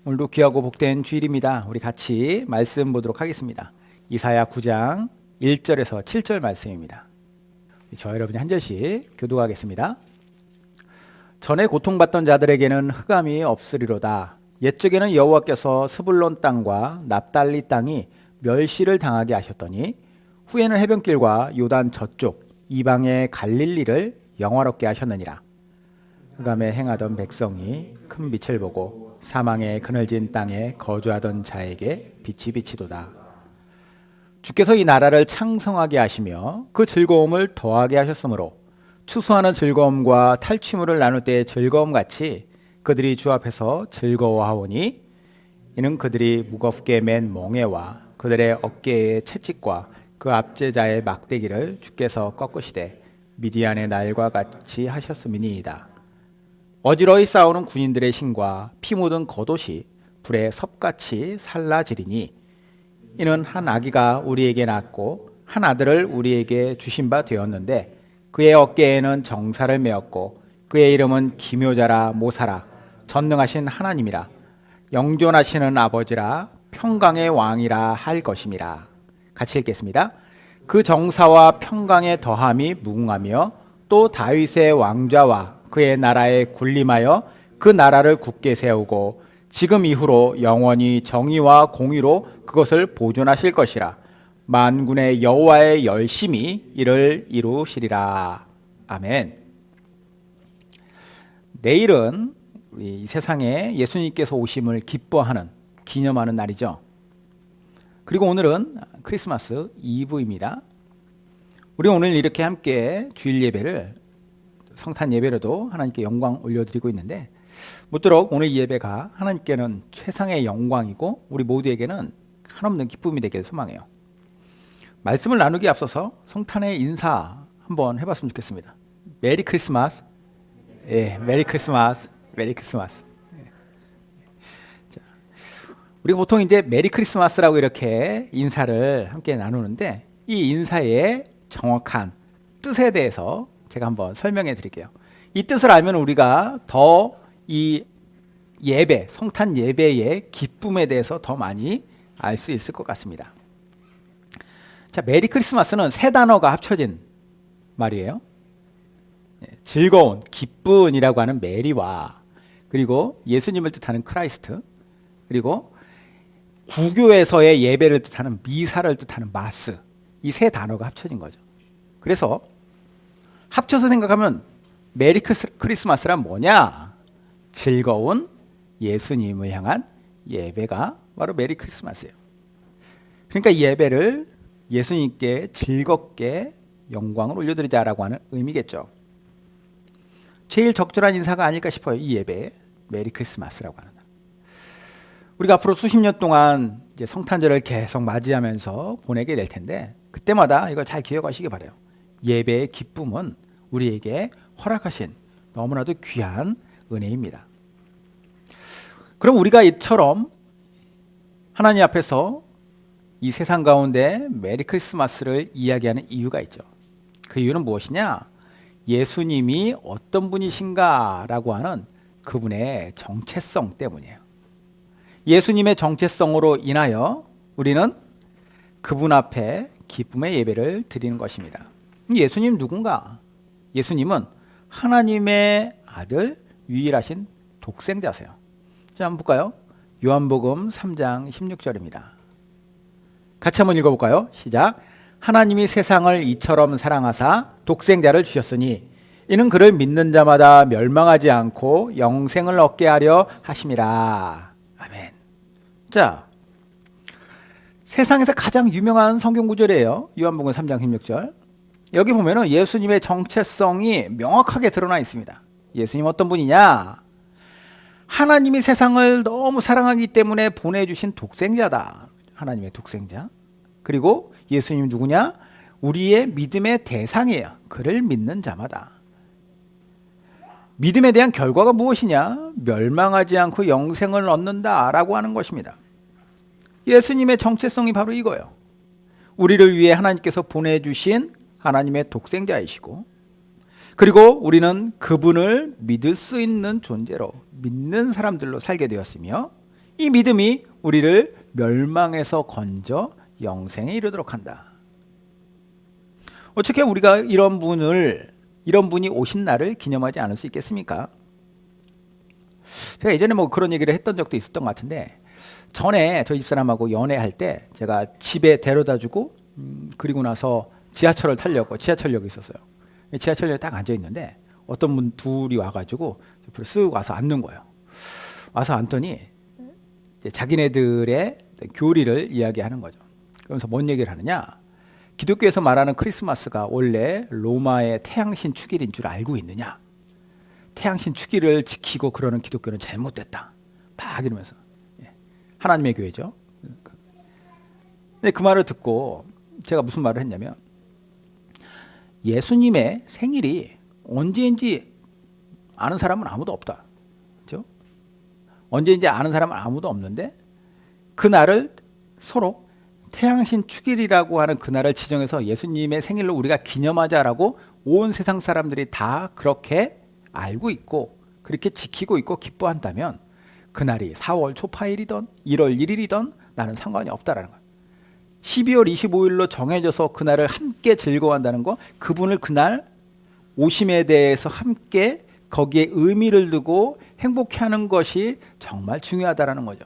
오늘도 귀하고 복된 주일입니다. 우리 같이 말씀 보도록 하겠습니다. 이사야 9장 1절에서 7절 말씀입니다. 저 여러분이 한 절씩 교독하겠습니다. 전에 고통받던 자들에게는 흑암이 없으리로다. 옛적에는 여호와께서 스불론 땅과 납달리 땅이 멸시를 당하게 하셨더니 후에는 해변길과 요단 저쪽 이방의 갈릴리를 영화롭게 하셨느니라. 흑암에 행하던 백성이 큰 빛을 보고 사망의 그늘진 땅에 거주하던 자에게 빛이 비치도다. 주께서 이 나라를 창성하게 하시며 그 즐거움을 더하게 하셨으므로 추수하는 즐거움과 탈취물을 나눌 때의 즐거움같이 그들이 주 앞에서 즐거워하오니 이는 그들이 무겁게 맨 멍에와 그들의 어깨의 채찍과 그 압제자의 막대기를 주께서 꺾으시되 미디안의 날과 같이 하셨음이니이다. 어지러이 싸우는 군인들의 신과 피 묻은 겉옷이 불에 섭같이 살라지리니 이는 한 아기가 우리에게 낳았고 한 아들을 우리에게 주신 바 되었는데 그의 어깨에는 정사를 메었고 그의 이름은 기묘자라 모사라 전능하신 하나님이라 영존하시는 아버지라 평강의 왕이라 할 것임이라. 같이 읽겠습니다. 그 정사와 평강의 더함이 무궁하며 또 다윗의 왕좌와 그의 나라에 군림하여 그 나라를 굳게 세우고 지금 이후로 영원히 정의와 공의로 그것을 보존하실 것이라. 만군의 여호와의 열심히 이를 이루시리라. 아멘. 내일은 우리 이 세상에 예수님께서 오심을 기뻐하는 기념하는 날이죠. 그리고 오늘은 크리스마스 이브입니다. 우리 오늘 이렇게 함께 주일 예배를 성탄 예배로도 하나님께 영광 올려드리고 있는데 모쪼록 오늘 이 예배가 하나님께는 최상의 영광이고 우리 모두에게는 한없는 기쁨이 되길 소망해요. 말씀을 나누기에 앞서서 성탄의 인사 한번 해봤으면 좋겠습니다. 메리 크리스마스. 예, 메리 크리스마스. 메리 크리스마스. 자, 우리가 보통 이제 메리 크리스마스라고 이렇게 인사를 함께 나누는데 이 인사의 정확한 뜻에 대해서 제가 한번 설명해 드릴게요. 이 뜻을 알면 우리가 더 이 예배, 성탄 예배의 기쁨에 대해서 더 많이 알 수 있을 것 같습니다. 자, 메리 크리스마스는 세 단어가 합쳐진 말이에요. 즐거운, 기쁨이라고 하는 메리와 그리고 예수님을 뜻하는 크라이스트 그리고 구교에서의 예배를 뜻하는 미사를 뜻하는 마스 이 세 단어가 합쳐진 거죠. 그래서 합쳐서 생각하면 메리 크리스마스란 뭐냐? 즐거운 예수님을 향한 예배가 바로 메리 크리스마스예요. 그러니까 이 예배를 예수님께 즐겁게 영광을 올려드리자라고 하는 의미겠죠. 제일 적절한 인사가 아닐까 싶어요. 이 예배 메리 크리스마스라고 하는 날. 우리가 앞으로 수십 년 동안 이제 성탄절을 계속 맞이하면서 보내게 될 텐데 그때마다 이걸 잘 기억하시기 바라요. 예배의 기쁨은 우리에게 허락하신 너무나도 귀한 은혜입니다. 그럼 우리가 이처럼 하나님 앞에서 이 세상 가운데 메리 크리스마스를 이야기하는 이유가 있죠. 그 이유는 무엇이냐? 예수님이 어떤 분이신가라고 하는 그분의 정체성 때문이에요. 예수님의 정체성으로 인하여 우리는 그분 앞에 기쁨의 예배를 드리는 것입니다. 예수님 누군가? 예수님은 하나님의 아들 유일하신 독생자세요. 자, 한번 볼까요? 요한복음 3장 16절입니다. 같이 한번 읽어볼까요? 시작. 하나님이 세상을 이처럼 사랑하사 독생자를 주셨으니 이는 그를 믿는 자마다 멸망하지 않고 영생을 얻게 하려 하심이라. 아멘. 자, 세상에서 가장 유명한 성경 구절이에요. 요한복음 3장 16절. 여기 보면은 예수님의 정체성이 명확하게 드러나 있습니다. 예수님 어떤 분이냐? 하나님이 세상을 너무 사랑하기 때문에 보내주신 독생자다. 하나님의 독생자. 그리고 예수님 누구냐? 우리의 믿음의 대상이에요. 그를 믿는 자마다. 믿음에 대한 결과가 무엇이냐? 멸망하지 않고 영생을 얻는다라고 하는 것입니다. 예수님의 정체성이 바로 이거예요. 우리를 위해 하나님께서 보내주신 하나님의 독생자이시고 그리고 우리는 그분을 믿을 수 있는 존재로 믿는 사람들로 살게 되었으며 이 믿음이 우리를 멸망에서 건져 영생에 이르도록 한다. 어떻게 우리가 이런 분이 오신 날을 기념하지 않을 수 있겠습니까? 제가 예전에 뭐 그런 얘기를 했던 적도 있었던 것 같은데, 전에 저희 집사람하고 연애할 때 제가 집에 데려다주고 그리고 나서 지하철을 타려고, 지하철역에 있었어요. 지하철역에 딱 앉아있는데 어떤 분 둘이 와가지고 옆으로 쓱 와서 앉는 거예요. 와서 앉더니 이제 자기네들의 교리를 이야기하는 거죠. 그러면서 뭔 얘기를 하느냐, 기독교에서 말하는 크리스마스가 원래 로마의 태양신 축일인 줄 알고 있느냐, 태양신 축일을 지키고 그러는 기독교는 잘못됐다, 막 이러면서. 하나님의 교회죠. 근데 그 말을 듣고 제가 무슨 말을 했냐면, 예수님의 생일이 언제인지 아는 사람은 아무도 없다. 그렇죠? 언제인지 아는 사람은 아무도 없는데 그날을 서로 태양신 축일이라고 하는 그날을 지정해서 예수님의 생일로 우리가 기념하자라고 온 세상 사람들이 다 그렇게 알고 있고 그렇게 지키고 있고 기뻐한다면, 그날이 4월 초파일이든 1월 1일이든 나는 상관이 없다라는 거예요. 12월 25일로 정해져서 그날을 함께 즐거워한다는 거, 그분을 그날 오심에 대해서 함께 거기에 의미를 두고 행복해하는 것이 정말 중요하다라는 거죠.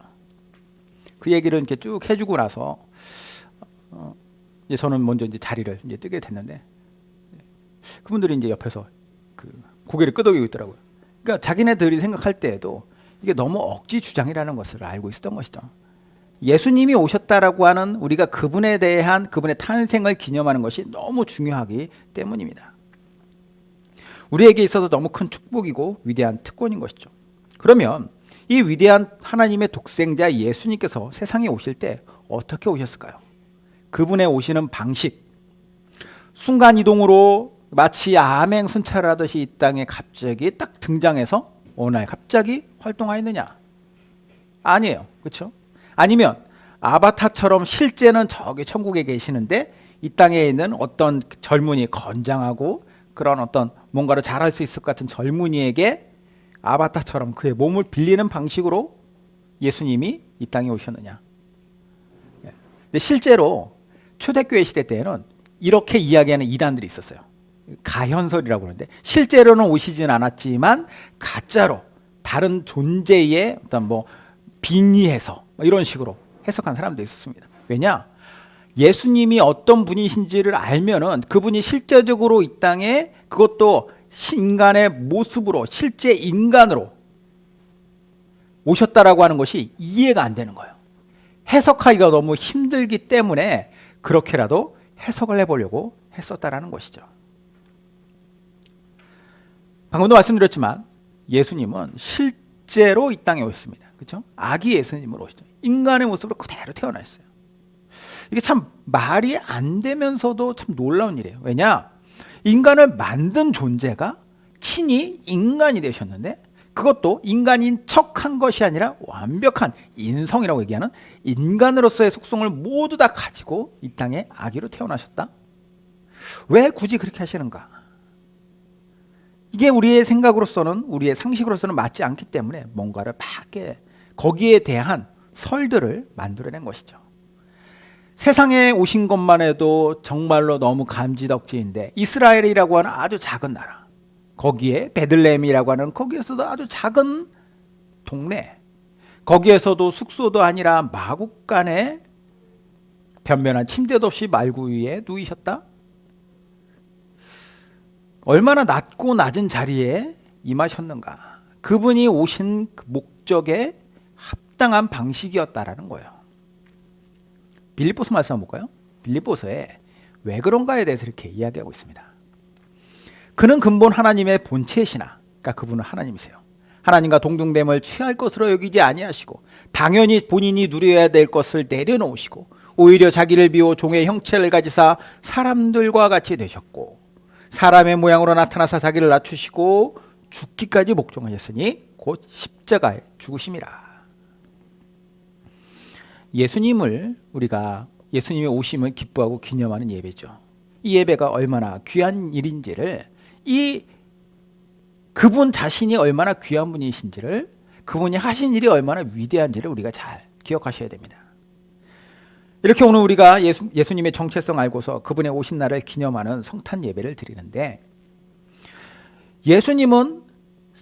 그 얘기를 이렇게 쭉 해주고 나서 이제 저는 먼저 이제 자리를 이제 뜨게 됐는데, 그분들이 이제 옆에서 그 고개를 끄덕이고 있더라고요. 그러니까 자기네들이 생각할 때에도 이게 너무 억지 주장이라는 것을 알고 있었던 것이죠. 예수님이 오셨다라고 하는, 우리가 그분에 대한 그분의 탄생을 기념하는 것이 너무 중요하기 때문입니다. 우리에게 있어서 너무 큰 축복이고 위대한 특권인 것이죠. 그러면 이 위대한 하나님의 독생자 예수님께서 세상에 오실 때 어떻게 오셨을까요? 그분의 오시는 방식, 순간이동으로 마치 암행순찰을 하듯이 이 땅에 갑자기 딱 등장해서 어느 날 갑자기 활동하였느냐? 아니에요. 그렇죠? 아니면 아바타처럼 실제는 저기 천국에 계시는데 이 땅에 있는 어떤 젊은이, 건장하고 그런 어떤 뭔가를 잘할 수 있을 것 같은 젊은이에게 아바타처럼 그의 몸을 빌리는 방식으로 예수님이 이 땅에 오셨느냐? 근데 실제로 초대교회 시대 때에는 이렇게 이야기하는 이단들이 있었어요. 가현설이라고 그러는데, 실제로는 오시진 않았지만 가짜로 다른 존재의 어떤 뭐 빙의해서 이런 식으로 해석한 사람도 있었습니다. 왜냐? 예수님이 어떤 분이신지를 알면은 그분이 실제적으로 이 땅에, 그것도 인간의 모습으로 실제 인간으로 오셨다라고 하는 것이 이해가 안 되는 거예요. 해석하기가 너무 힘들기 때문에 그렇게라도 해석을 해보려고 했었다라는 것이죠. 방금도 말씀드렸지만 예수님은 실제로 이 땅에 오셨습니다. 그렇죠? 아기 예수님으로 오셨죠. 인간의 모습으로 그대로 태어났어요. 이게 참 말이 안 되면서도 참 놀라운 일이에요. 왜냐? 인간을 만든 존재가 친히 인간이 되셨는데, 그것도 인간인 척한 것이 아니라 완벽한 인성이라고 얘기하는 인간으로서의 속성을 모두 다 가지고 이 땅에 아기로 태어나셨다? 왜 굳이 그렇게 하시는가? 이게 우리의 생각으로서는, 우리의 상식으로서는 맞지 않기 때문에 뭔가를 밖에 거기에 대한 설들을 만들어낸 것이죠. 세상에 오신 것만 해도 정말로 너무 감지덕지인데, 이스라엘이라고 하는 아주 작은 나라, 거기에 베들레헴이라고 하는 거기에서도 아주 작은 동네, 거기에서도 숙소도 아니라 마국간에 변변한 침대도 없이 말구 위에 누이셨다? 얼마나 낮고 낮은 자리에 임하셨는가? 그분이 오신 그 목적에 합당한 방식이었다라는 거예요. 빌립보서 말씀 한번 볼까요? 빌립보서에 왜 그런가에 대해서 이렇게 이야기하고 있습니다. 그는 근본 하나님의 본체시나, 그러니까 그분은 하나님이세요. 하나님과 동등됨을 취할 것으로 여기지 아니하시고 당연히 본인이 누려야 될 것을 내려놓으시고 오히려 자기를 비워 종의 형체를 가지사 사람들과 같이 되셨고 사람의 모양으로 나타나사 자기를 낮추시고 죽기까지 복종하셨으니 곧 십자가에 죽으심이라. 우리가 예수님의 오심을 기뻐하고 기념하는 예배죠. 이 예배가 얼마나 귀한 일인지를, 그분 자신이 얼마나 귀한 분이신지를 그분이 하신 일이 얼마나 위대한지를 우리가 잘 기억하셔야 됩니다. 이렇게 오늘 우리가 예수님의 정체성 알고서 그분의 오신 날을 기념하는 성탄 예배를 드리는데, 예수님은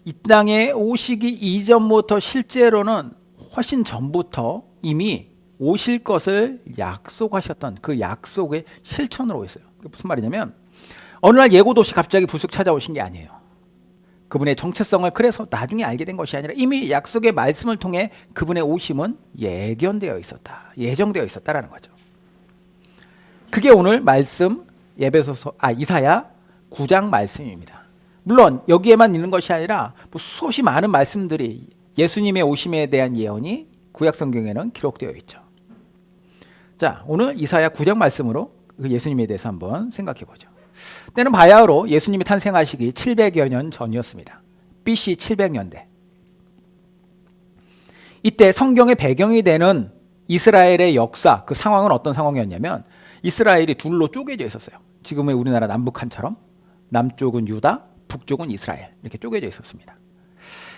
이 땅에 오시기 이전부터 실제로는 훨씬 전부터 이미 오실 것을 약속하셨던 그 약속의 실천으로 있어요. 그게 무슨 말이냐면, 어느 날 예고도 없이 갑자기 불쑥 찾아오신 게 아니에요. 그분의 정체성을 그래서 나중에 알게 된 것이 아니라 이미 약속의 말씀을 통해 그분의 오심은 예견되어 있었다, 예정되어 있었다라는 거죠. 그게 오늘 말씀 이사야 9장 말씀입니다. 물론 여기에만 있는 것이 아니라 수없이 많은 말씀들이 예수님의 오심에 대한 예언이 구약 성경에는 기록되어 있죠. 자, 오늘 이사야 9장 말씀으로 그 예수님에 대해서 한번 생각해 보죠. 때는 바야흐로 예수님이 탄생하시기 700여 년 전이었습니다. BC 700년대. 이때 성경의 배경이 되는 이스라엘의 역사, 그 상황은 어떤 상황이었냐면, 이스라엘이 둘로 쪼개져 있었어요. 지금의 우리나라 남북한처럼 남쪽은 유다, 북쪽은 이스라엘, 이렇게 쪼개져 있었습니다.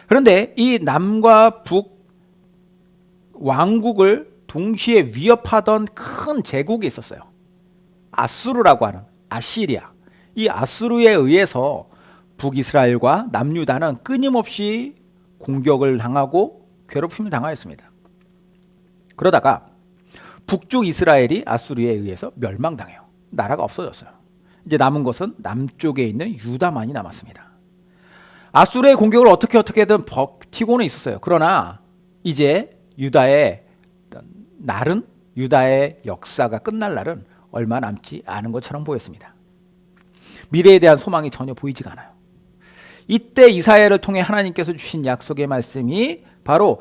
그런데 이 남과 북 왕국을 동시에 위협하던 큰 제국이 있었어요. 아수르라고 하는, 아시리아. 이 아수르에 의해서 북이스라엘과 남유다는 끊임없이 공격을 당하고 괴롭힘을 당하였습니다. 그러다가 북쪽 이스라엘이 아수르에 의해서 멸망당해요. 나라가 없어졌어요. 이제 남은 것은 남쪽에 있는 유다만이 남았습니다. 아수르의 공격을 어떻게든 버티고는 있었어요. 그러나 이제 유다의 날은, 유다의 역사가 끝날 날은 얼마 남지 않은 것처럼 보였습니다. 미래에 대한 소망이 전혀 보이지가 않아요. 이때 이사야를 통해 하나님께서 주신 약속의 말씀이 바로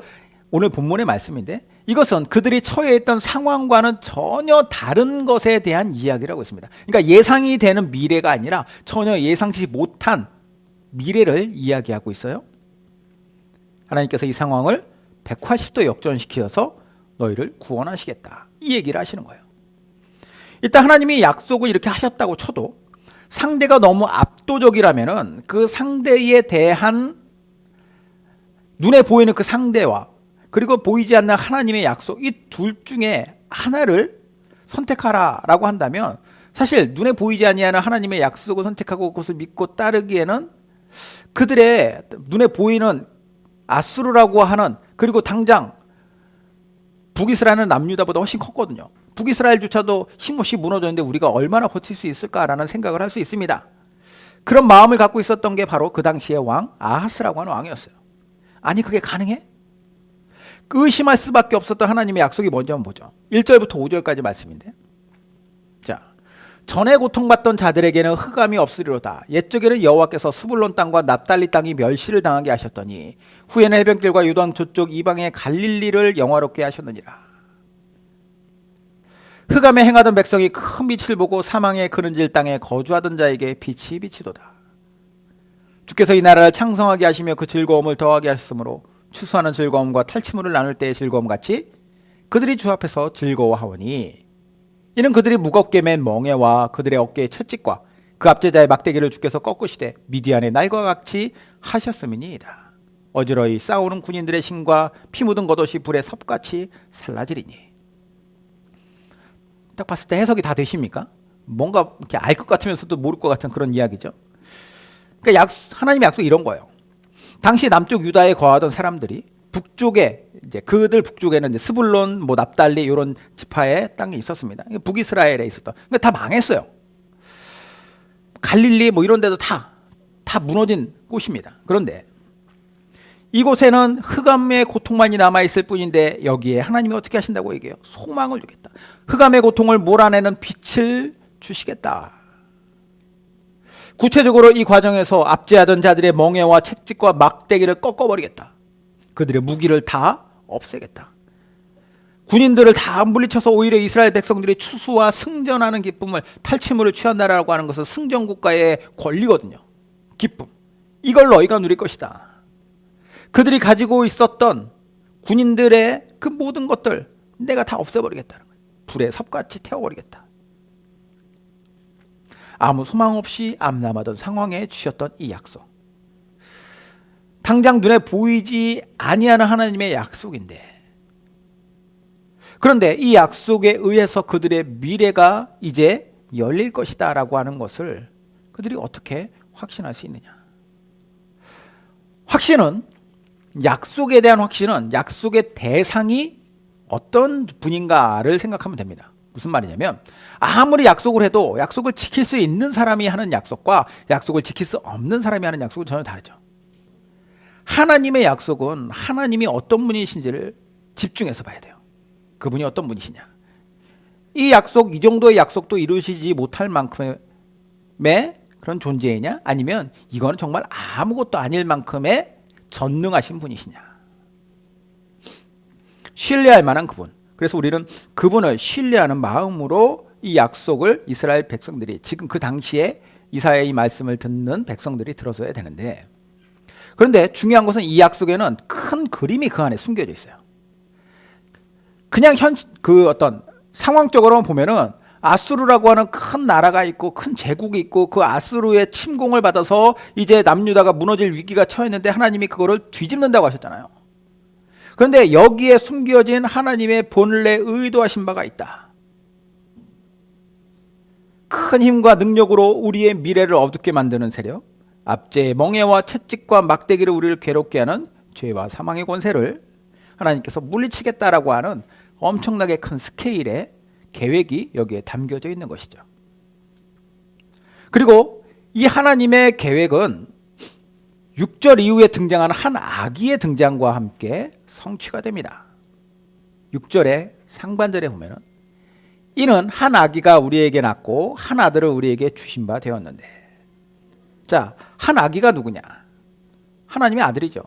오늘 본문의 말씀인데, 이것은 그들이 처해 있던 상황과는 전혀 다른 것에 대한 이야기라고 했습니다. 그러니까 예상이 되는 미래가 아니라 전혀 예상치 못한 미래를 이야기하고 있어요. 하나님께서 이 상황을 180도 역전시켜서 너희를 구원하시겠다, 이 얘기를 하시는 거예요. 일단 하나님이 약속을 이렇게 하셨다고 쳐도 상대가 너무 압도적이라면은 그 상대에 대한 눈에 보이는 그 상대와 그리고 보이지 않는 하나님의 약속, 이 둘 중에 하나를 선택하라라고 한다면, 사실 눈에 보이지 아니하는 하나님의 약속을 선택하고 그것을 믿고 따르기에는 그들의 눈에 보이는 아수르라고 하는, 그리고 당장 북이스라엘은 남유다보다 훨씬 컸거든요. 북이스라엘조차도 힘없이 무너졌는데 우리가 얼마나 버틸 수 있을까라는 생각을 할 수 있습니다. 그런 마음을 갖고 있었던 게 바로 그 당시의 왕 아하스라고 하는 왕이었어요. 아니, 그게 가능해? 의심할 수밖에 없었던 하나님의 약속이 뭔지 한번 보죠. 1절부터 5절까지 말씀인데, 자, 전에 고통받던 자들에게는 흑암이 없으리로다. 옛적에는 여호와께서 스불론 땅과 납달리 땅이 멸시를 당하게 하셨더니 후에는 해변길과 요단 저쪽 이방의 갈릴리를 영화롭게 하셨느니라. 흑암에 행하던 백성이 큰 빛을 보고 사망의 그른질 땅에 거주하던 자에게 빛이 비치도다. 주께서 이 나라를 창성하게 하시며 그 즐거움을 더하게 하셨으므로 추수하는 즐거움과 탈취물을 나눌 때의 즐거움 같이 그들이 주 앞에서 즐거워하오니, 이는 그들이 무겁게 맨 멍에와 그들의 어깨의 채찍과 그 압제자의 막대기를 주께서 꺾으시되 미디안의 날과 같이 하셨음이니이다. 어지러이 싸우는 군인들의 신과 피 묻은 겉옷이 불에 섭같이 살라지리니. 딱 봤을 때 해석이 다 되십니까? 뭔가 이렇게 알 것 같으면서도 모를 것 같은 그런 이야기죠. 그러니까 하나님의 약속이 이런 거예요. 당시 남쪽 유다에 거하던 사람들이 북쪽에, 이제 그들 북쪽에는 이제 스불론, 납달리 이런 지파의 땅이 있었습니다. 북이스라엘에 있었던. 그러니까 다 망했어요. 갈릴리 이런 데도 다 무너진 곳입니다. 그런데 이곳에는 흑암의 고통만이 남아있을 뿐인데 여기에 하나님이 어떻게 하신다고 얘기해요? 소망을 주겠다. 흑암의 고통을 몰아내는 빛을 주시겠다. 구체적으로 이 과정에서 압제하던 자들의 멍에와 채찍과 막대기를 꺾어버리겠다. 그들의 무기를 다 없애겠다. 군인들을 다 물리쳐서 오히려 이스라엘 백성들이 추수와 승전하는 기쁨을, 탈취물을 취한다라고 하는 것은 승전국가의 권리거든요. 기쁨. 이걸 너희가 누릴 것이다. 그들이 가지고 있었던 군인들의 그 모든 것들 내가 다 없애버리겠다는 거예요. 불에 섭같이 태워버리겠다. 아무 소망 없이 암담하던 상황에 주셨던 이 약속. 당장 눈에 보이지 아니하는 하나님의 약속인데, 그런데 이 약속에 의해서 그들의 미래가 이제 열릴 것이다 라고 하는 것을 그들이 어떻게 확신할 수 있느냐. 확신은, 약속에 대한 확신은 약속의 대상이 어떤 분인가를 생각하면 됩니다. 무슨 말이냐면, 아무리 약속을 해도 약속을 지킬 수 있는 사람이 하는 약속과 약속을 지킬 수 없는 사람이 하는 약속은 전혀 다르죠. 하나님의 약속은 하나님이 어떤 분이신지를 집중해서 봐야 돼요. 그분이 어떤 분이시냐. 이 약속, 이 정도의 약속도 이루시지 못할 만큼의 그런 존재이냐, 아니면 이거는 정말 아무것도 아닐 만큼의 전능하신 분이시냐. 신뢰할 만한 그분. 그래서 우리는 그분을 신뢰하는 마음으로 이 약속을 이스라엘 백성들이, 지금 그 당시에 이사야의 이 말씀을 듣는 백성들이 들어서야 되는데, 그런데 중요한 것은 이 약속에는 큰 그림이 그 안에 숨겨져 있어요. 그냥 어떤 상황적으로 보면은 아수르라고 하는 큰 나라가 있고 큰 제국이 있고 그 아수르의 침공을 받아서 이제 남유다가 무너질 위기가 처했는데 하나님이 그거를 뒤집는다고 하셨잖아요. 그런데 여기에 숨겨진 하나님의 본래 의도하신 바가 있다. 큰 힘과 능력으로 우리의 미래를 어둡게 만드는 세력, 압제의 멍에와 채찍과 막대기를 우리를 괴롭게 하는 죄와 사망의 권세를 하나님께서 물리치겠다라고 하는 엄청나게 큰 스케일의 계획이 여기에 담겨져 있는 것이죠. 그리고 이 하나님의 계획은 6절 이후에 등장하는 한 아기의 등장과 함께 성취가 됩니다. 6절의 상반절에 보면은, 이는 한 아기가 우리에게 낳고 한 아들을 우리에게 주신 바 되었는데. 자, 한 아기가 누구냐? 하나님의 아들이죠.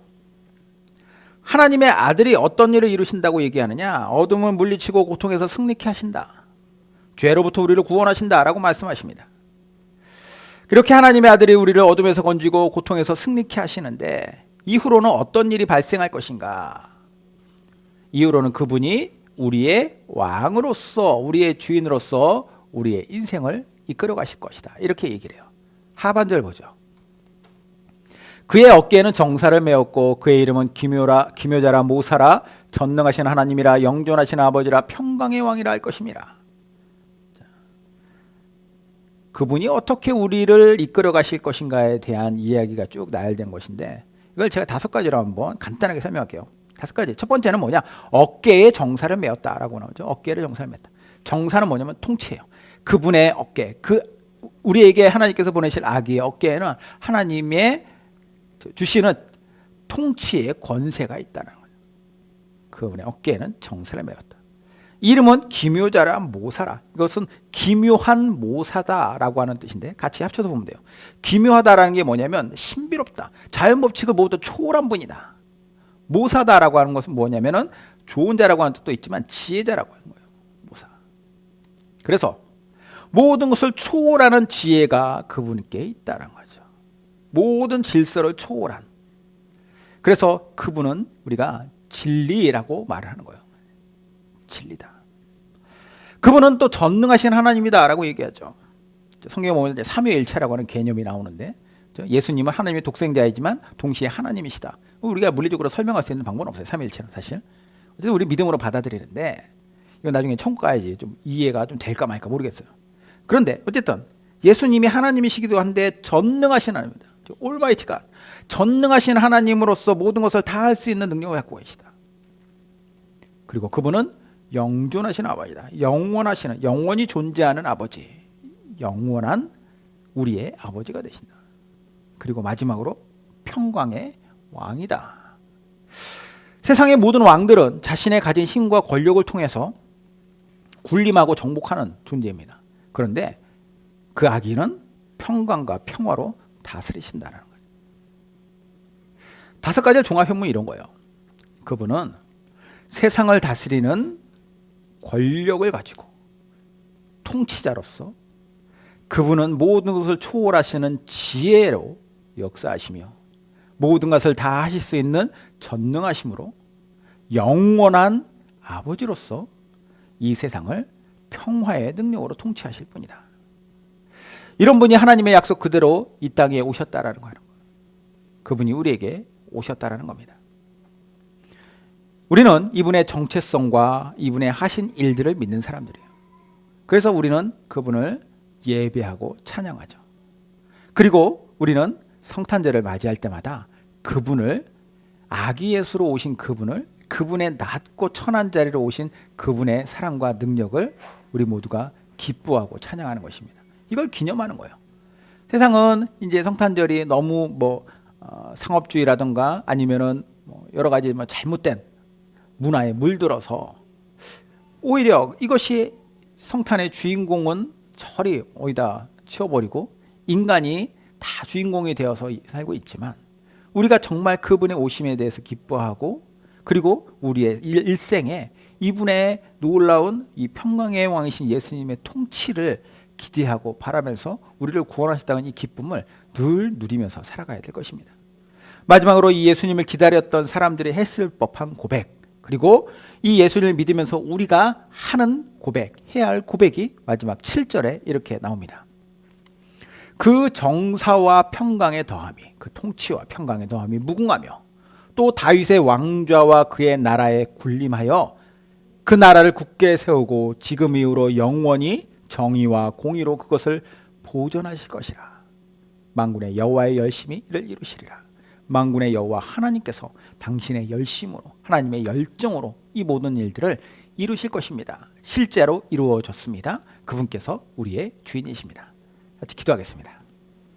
하나님의 아들이 어떤 일을 이루신다고 얘기하느냐? 어둠을 물리치고 고통에서 승리케 하신다. 죄로부터 우리를 구원하신다라고 말씀하십니다. 그렇게 하나님의 아들이 우리를 어둠에서 건지고 고통에서 승리케 하시는데, 이후로는 어떤 일이 발생할 것인가? 이후로는 그분이 우리의 왕으로서, 우리의 주인으로서 우리의 인생을 이끌어 가실 것이다. 이렇게 얘기를 해요. 하반절 보죠. 그의 어깨에는 정사를 메었고 그의 이름은 기묘자라 모사라 전능하신 하나님이라 영존하신 아버지라 평강의 왕이라 할 것임이라. 그분이 어떻게 우리를 이끌어 가실 것인가에 대한 이야기가 쭉 나열된 것인데, 이걸 제가 5가지로 한번 간단하게 설명할게요. 5가지. 첫 번째는 뭐냐? 어깨에 정사를 메었다라고 나오죠. 어깨를 정사를 메었다. 정사는 뭐냐면 통치예요. 그분의 어깨, 우리에게 하나님께서 보내실 아기의 어깨에는 하나님의 주시는 통치의 권세가 있다는 거예요. 그분의 어깨에는 정사를 메었다. 이름은 기묘자라 모사라. 이것은 기묘한 모사다라고 하는 뜻인데, 같이 합쳐서 보면 돼요. 기묘하다라는 게 뭐냐면 신비롭다. 자연법칙을 모두 초월한 분이다. 모사다라고 하는 것은 뭐냐면은 좋은 자라고 하는 뜻도 있지만 지혜자라고 하는 거예요. 모사. 그래서 모든 것을 초월하는 지혜가 그분께 있다는 거죠. 모든 질서를 초월한. 그래서 그분은 우리가 진리라고 말을 하는 거예요. 진리다. 그분은 또 전능하신 하나님이다라고 얘기하죠. 성경에 보면 삼위일체라고 하는 개념이 나오는데, 예수님은 하나님의 독생자이지만 동시에 하나님이시다. 우리가 물리적으로 설명할 수 있는 방법은 없어요. 삼위일체는 사실. 어쨌든 우리 믿음으로 받아들이는데, 이건 나중에 천국 가야지 좀 이해가 좀 될까 말까 모르겠어요. 그런데 어쨌든 예수님이 하나님이시기도 한데 전능하신 하나님입니다. 올마이티가 전능하신 하나님으로서 모든 것을 다 할 수 있는 능력을 갖고 계시다. 그리고 그분은 영존하신 아버지다. 영원히 존재하는 아버지, 영원한 우리의 아버지가 되신다. 그리고 마지막으로 평강의 왕이다. 세상의 모든 왕들은 자신의 가진 힘과 권력을 통해서 군림하고 정복하는 존재입니다. 그런데 그 아기는 평강과 평화로 다스리신다는 거예요. 5가지의 종합현문이 이런 거예요. 그분은 세상을 다스리는 권력을 가지고 통치자로서, 그분은 모든 것을 초월하시는 지혜로 역사하시며 모든 것을 다 하실 수 있는 전능하심으로 영원한 아버지로서 이 세상을 평화의 능력으로 통치하실 분이다. 이런 분이 하나님의 약속 그대로 이 땅에 오셨다라는 거예요. 그분이 우리에게 오셨다라는 겁니다. 우리는 이분의 정체성과 이분의 하신 일들을 믿는 사람들이에요. 그래서 우리는 그분을 예배하고 찬양하죠. 그리고 우리는 성탄절을 맞이할 때마다 그분을, 아기 예수로 오신 그분을, 그분의 낮고 천한 자리로 오신 그분의 사랑과 능력을 우리 모두가 기뻐하고 찬양하는 것입니다. 이걸 기념하는 거예요. 세상은 이제 성탄절이 너무 상업주의라든가 아니면은 여러 가지 잘못된 문화에 물들어서 오히려 이것이 성탄의 주인공은 저리 어디다 치워버리고 인간이 다 주인공이 되어서 살고 있지만, 우리가 정말 그분의 오심에 대해서 기뻐하고, 그리고 우리의 일생에 이분의 놀라운 이 평강의 왕이신 예수님의 통치를 기대하고 바라면서 우리를 구원하셨다는 이 기쁨을 늘 누리면서 살아가야 될 것입니다. 마지막으로 이 예수님을 기다렸던 사람들이 했을 법한 고백, 그리고 이 예수님을 믿으면서 우리가 하는 고백, 해야 할 고백이 마지막 7절에 이렇게 나옵니다. 그 정사와 평강의 더함이, 그 통치와 평강의 더함이 무궁하며 또 다윗의 왕좌와 그의 나라에 군림하여 그 나라를 굳게 세우고 지금 이후로 영원히 정의와 공의로 그것을 보존하실 것이라. 만군의 여호와의 열심히 이를 이루시리라. 만군의 여호와 하나님께서 당신의 열심으로, 하나님의 열정으로 이 모든 일들을 이루실 것입니다. 실제로 이루어졌습니다. 그분께서 우리의 주인이십니다. 같이 기도하겠습니다.